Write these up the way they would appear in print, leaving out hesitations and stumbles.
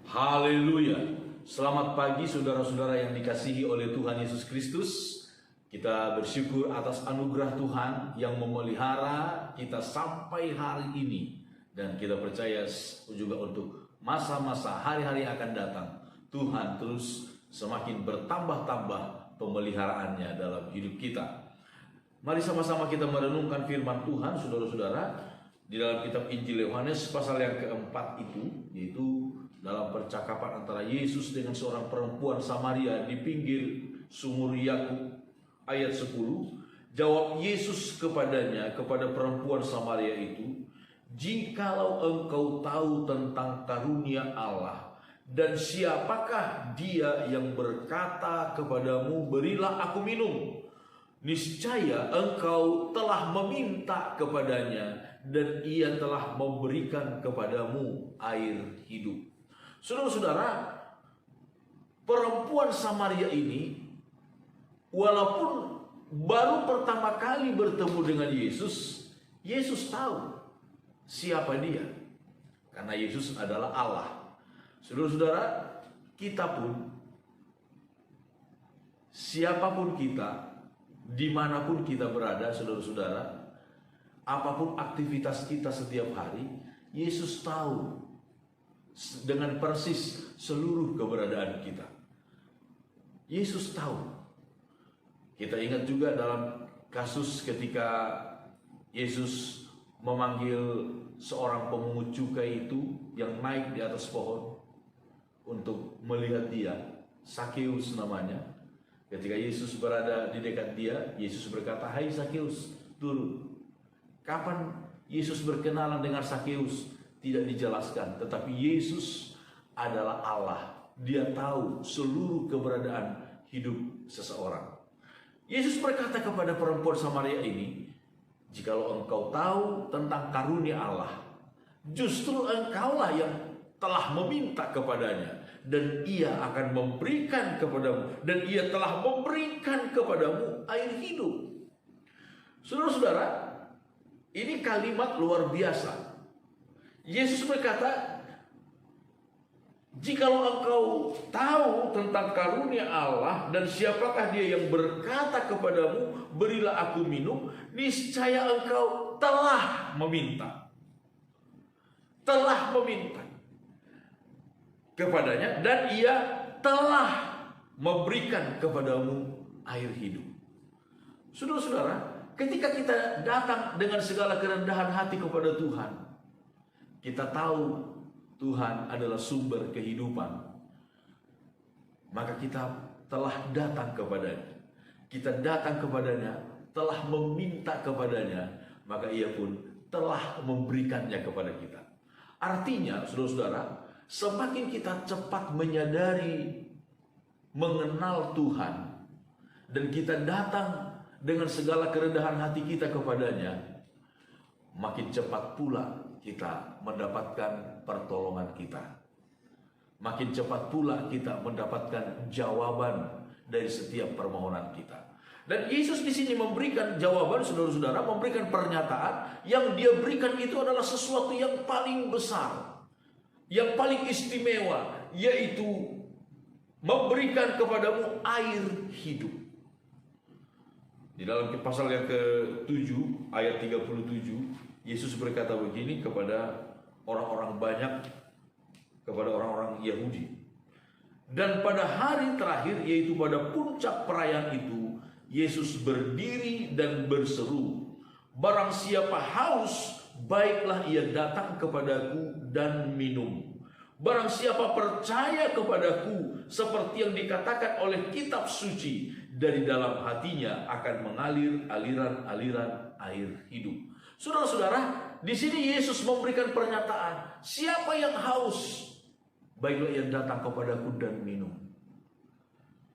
Haleluya. Selamat pagi saudara-saudara yang dikasihi oleh Tuhan Yesus Kristus. Kita bersyukur atas anugerah Tuhan yang memelihara kita sampai hari ini. Dan kita percaya juga untuk masa-masa hari-hari yang akan datang, Tuhan terus semakin bertambah-tambah pemeliharaannya dalam hidup kita. Mari sama-sama kita merenungkan firman Tuhan, saudara-saudara, di dalam kitab Injil Yohanes pasal yang keempat itu, yaitu dalam percakapan antara Yesus dengan seorang perempuan Samaria di pinggir sumur Yakub, ayat 10. Jawab Yesus kepadanya, kepada perempuan Samaria itu, "Jikalau engkau tahu tentang karunia Allah, dan siapakah dia yang berkata kepadamu, berilah aku minum, niscaya engkau telah meminta kepadanya, dan ia telah memberikan kepadamu air hidup." Saudara-saudara, perempuan Samaria ini walaupun baru pertama kali bertemu dengan Yesus, Yesus tahu siapa dia, karena Yesus adalah Allah. Saudara-saudara, kita pun, siapapun kita, dimanapun kita berada, saudara-saudara, apapun aktivitas kita setiap hari, Yesus tahu dengan persis seluruh keberadaan kita. Yesus tahu. Kita ingat juga dalam kasus ketika Yesus memanggil seorang pemungut cukai itu yang naik di atas pohon untuk melihat dia, Sakeus namanya. Ketika Yesus berada di dekat dia, Yesus berkata, "Hai Sakeus, turun." Kapan Yesus berkenalan dengan Sakeus? Tidak dijelaskan, tetapi Yesus adalah Allah. Dia tahu seluruh keberadaan hidup seseorang. Yesus berkata kepada perempuan Samaria ini, "Jikalau engkau tahu tentang karunia Allah, justru engkaulah yang telah meminta kepadanya, dan ia akan memberikan kepadamu, dan ia telah memberikan kepadamu air hidup." Saudara-saudara, ini kalimat luar biasa. Yesus berkata, "Jikalau engkau tahu tentang karunia Allah, dan siapakah dia yang berkata kepadamu, berilah aku minum, niscaya engkau telah meminta." Telah meminta kepadanya, dan ia telah memberikan kepadamu air hidup. Saudara-saudara, ketika kita datang dengan segala kerendahan hati kepada Tuhan, kita tahu Tuhan adalah sumber kehidupan, maka kita telah datang kepadanya. Kita datang kepadanya, telah meminta kepadanya, maka ia pun telah memberikannya kepada kita. Artinya, saudara-saudara, semakin kita cepat menyadari, mengenal Tuhan, dan kita datang dengan segala kerendahan hati kita kepadanya, makin cepat pula kita mendapatkan pertolongan kita. Makin cepat pula kita mendapatkan jawaban dari setiap permohonan kita. Dan Yesus di sini memberikan jawaban, saudara-saudara, memberikan pernyataan yang dia berikan itu adalah sesuatu yang paling besar, yang paling istimewa, yaitu memberikan kepadamu air hidup. Di dalam pasal yang ke-7 ayat 37, Yesus berkata begini kepada orang-orang banyak, kepada orang-orang Yahudi. "Dan pada hari terakhir, yaitu pada puncak perayaan itu, Yesus berdiri dan berseru, 'Barang siapa haus, baiklah ia datang kepadaku dan minum. Barang siapa percaya kepadaku, seperti yang dikatakan oleh kitab suci, dari dalam hatinya akan mengalir aliran-aliran air hidup.'" Saudara-saudara, di sini Yesus memberikan pernyataan, siapa yang haus, baiklah ia datang kepadaku dan minum.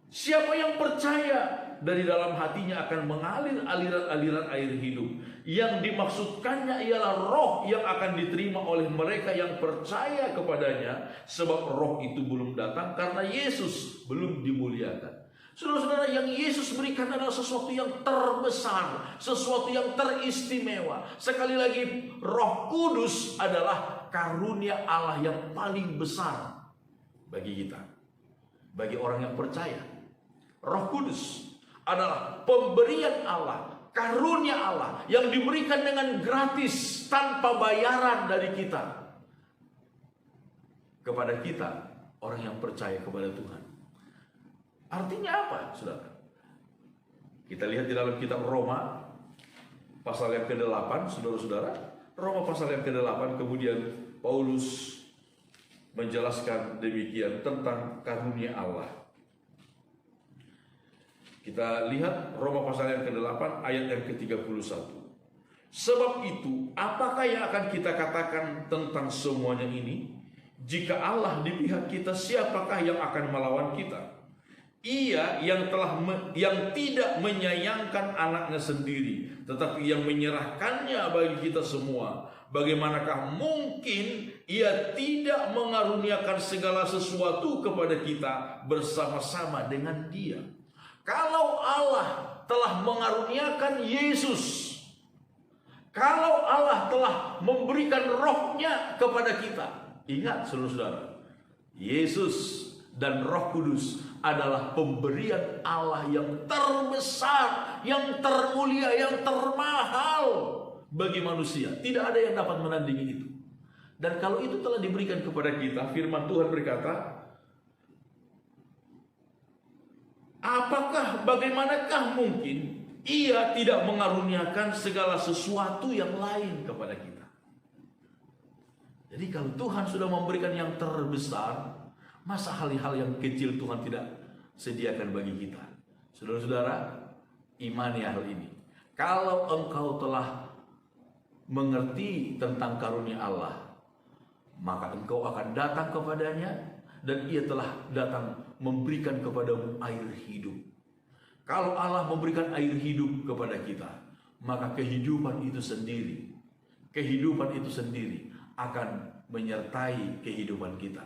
Siapa yang percaya, dari dalam hatinya akan mengalir aliran-aliran air hidup. Yang dimaksudkannya ialah roh yang akan diterima oleh mereka yang percaya kepadanya, sebab roh itu belum datang karena Yesus belum dimuliakan. Saudara-saudara, yang Yesus berikan adalah sesuatu yang terbesar, sesuatu yang teristimewa. Sekali lagi, Roh Kudus adalah karunia Allah yang paling besar bagi kita, bagi orang yang percaya. Roh Kudus adalah pemberian Allah, karunia Allah yang diberikan dengan gratis tanpa bayaran dari kita kepada kita, orang yang percaya kepada Tuhan. Artinya apa, saudara? Kita lihat di dalam kitab Roma pasal yang ke-8, saudara-saudara. Roma pasal yang ke-8, kemudian Paulus menjelaskan demikian tentang karunia Allah. Kita lihat Roma pasal yang ke-8 ayat yang ke-31. Sebab itu, apakah yang akan kita katakan tentang semuanya ini? Jika Allah di pihak kita, siapakah yang akan melawan kita? Ia yang tidak menyayangkan anaknya sendiri, tetapi yang menyerahkannya bagi kita semua. Bagaimanakah mungkin ia tidak mengaruniakan segala sesuatu kepada kita bersama-sama dengan Dia? Kalau Allah telah mengaruniakan Yesus, kalau Allah telah memberikan rohnya kepada kita, ingat saudara-saudara, Yesus dan Roh Kudus adalah pemberian Allah yang terbesar, yang termulia, yang termahal bagi manusia. Tidak ada yang dapat menandingi itu. Dan kalau itu telah diberikan kepada kita, firman Tuhan berkata, bagaimanakah mungkin Ia tidak mengaruniakan segala sesuatu yang lain kepada kita? Jadi kalau Tuhan sudah memberikan yang terbesar, masa hal-hal yang kecil Tuhan tidak sediakan bagi kita? Saudara-saudara, imani hal ini. Kalau engkau telah mengerti tentang karunia Allah, maka engkau akan datang kepadanya, dan Ia telah datang memberikan kepadamu air hidup. Kalau Allah memberikan air hidup kepada kita, maka kehidupan itu sendiri akan menyertai kehidupan kita,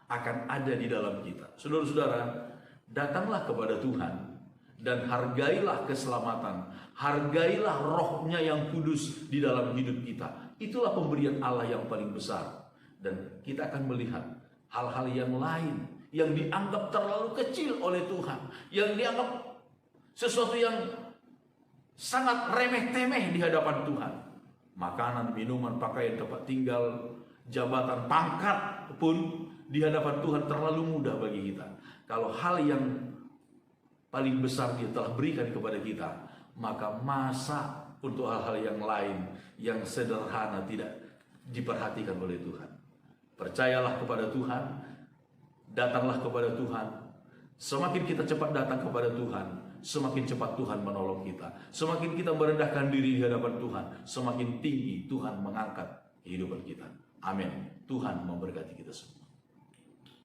akan ada di dalam kita. Saudara-saudara, datanglah kepada Tuhan dan hargailah keselamatan, hargailah rohnya yang kudus di dalam hidup kita. Itulah pemberian Allah yang paling besar. Dan kita akan melihat hal-hal yang lain yang dianggap terlalu kecil oleh Tuhan, yang dianggap sesuatu yang sangat remeh-temeh di hadapan Tuhan. Makanan, minuman, pakaian, tempat tinggal, jabatan, pangkat pun di hadapan Tuhan terlalu mudah bagi kita. Kalau hal yang paling besar Dia telah berikan kepada kita, maka masa untuk hal-hal yang lain yang sederhana tidak diperhatikan oleh Tuhan. Percayalah kepada Tuhan, datanglah kepada Tuhan. Semakin kita cepat datang kepada Tuhan, semakin cepat Tuhan menolong kita. Semakin kita merendahkan diri di hadapan Tuhan, semakin tinggi Tuhan mengangkat kehidupan kita. Amin. Tuhan memberkati kita semua.